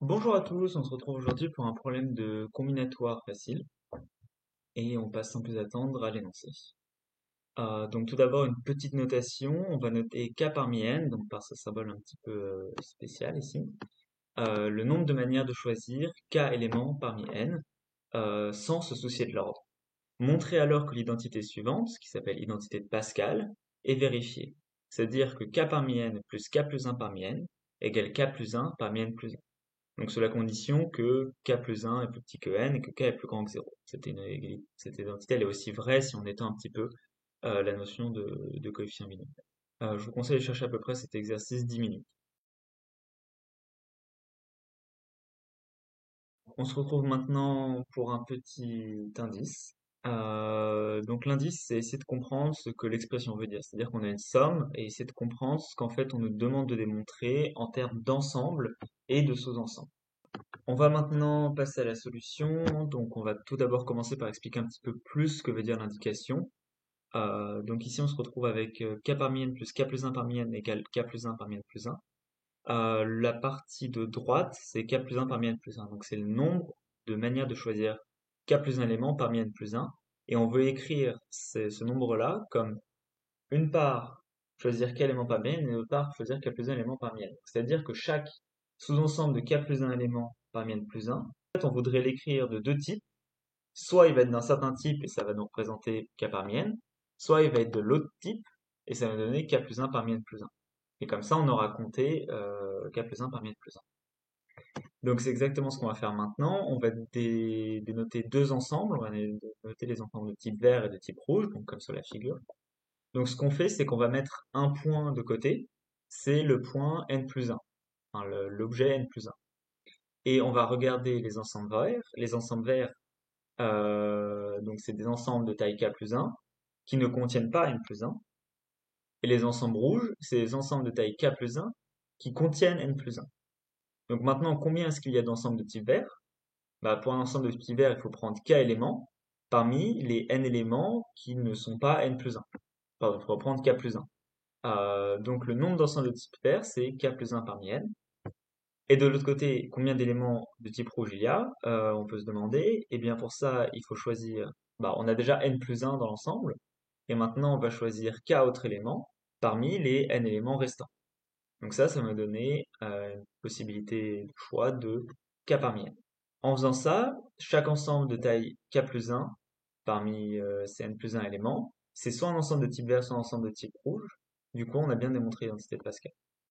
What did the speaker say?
Bonjour à tous, on se retrouve aujourd'hui pour un problème de combinatoire facile et on passe sans plus attendre à l'énoncé. Donc tout d'abord une petite notation, on va noter k parmi n, donc par ce symbole un petit peu spécial ici, le nombre de manières de choisir k éléments parmi n sans se soucier de l'ordre. Montrer alors que l'identité suivante, qui s'appelle identité de Pascal, est vérifiée. C'est-à-dire que k parmi n plus k plus 1 parmi n égale k plus 1 parmi n plus 1. Donc sous la condition que k plus 1 est plus petit que n et que k est plus grand que 0. Cette identité, elle est aussi vraie si on étend un petit peu la notion de coefficient binaire. Je vous conseille de chercher à peu près cet exercice 10 minutes. On se retrouve maintenant pour un petit indice. Donc l'indice, c'est essayer de comprendre ce que l'expression veut dire. C'est-à-dire qu'on a une somme et essayer de comprendre ce qu'en fait on nous demande de démontrer en termes d'ensemble et de sous-ensemble. On va maintenant passer à la solution. Donc, on va tout d'abord commencer par expliquer un petit peu plus ce que veut dire l'indication. Donc ici, on se retrouve avec k parmi n plus k plus 1 parmi n égale k plus 1 parmi n plus 1. La partie de droite, c'est k plus 1 parmi n plus 1. Donc, c'est le nombre de manières de choisir k plus 1 élément parmi n plus 1. Et on veut écrire ce nombre-là comme une part choisir k élément parmi n et une autre part choisir k plus 1 élément parmi n. C'est-à-dire que chaque sous-ensemble de k plus 1 élément parmi n plus 1, en fait, on voudrait l'écrire de deux types. Soit il va être d'un certain type et ça va nous représenter k parmi n, soit il va être de l'autre type et ça va nous donner k plus 1 parmi n plus 1. Et comme ça, on aura compté k plus 1 parmi n plus 1. Donc c'est exactement ce qu'on va faire maintenant. On va dénoter deux ensembles. On va noter les ensembles de type vert et de type rouge, donc comme sur la figure. Donc ce qu'on fait, c'est qu'on va mettre un point de côté. C'est le point n plus 1, enfin, l'objet n plus 1. Et on va regarder les ensembles verts. Les ensembles verts, donc c'est des ensembles de taille k plus 1 qui ne contiennent pas n plus 1. Et les ensembles rouges, c'est des ensembles de taille k plus 1 qui contiennent n plus 1. Donc maintenant, combien est-ce qu'il y a d'ensembles de type vert? Bah, pour un ensemble de type vert, il faut prendre k éléments parmi les n éléments qui ne sont pas n plus 1. Pardon, il faut prendre k plus 1. Donc le nombre d'ensembles de type vert, c'est k plus 1 parmi n. Et de l'autre côté, combien d'éléments de type rouge il y a? On peut se demander. Et bien pour ça, il faut choisir. Bah, on a déjà n plus 1 dans l'ensemble. Et maintenant, on va choisir k autres éléments parmi les n éléments restants. Donc ça va me donner une possibilité de choix de k parmi n. En faisant ça, chaque ensemble de taille k plus 1 parmi ces n plus 1 éléments, c'est soit un ensemble de type vert, soit un ensemble de type rouge. Du coup, on a bien démontré l'identité de Pascal.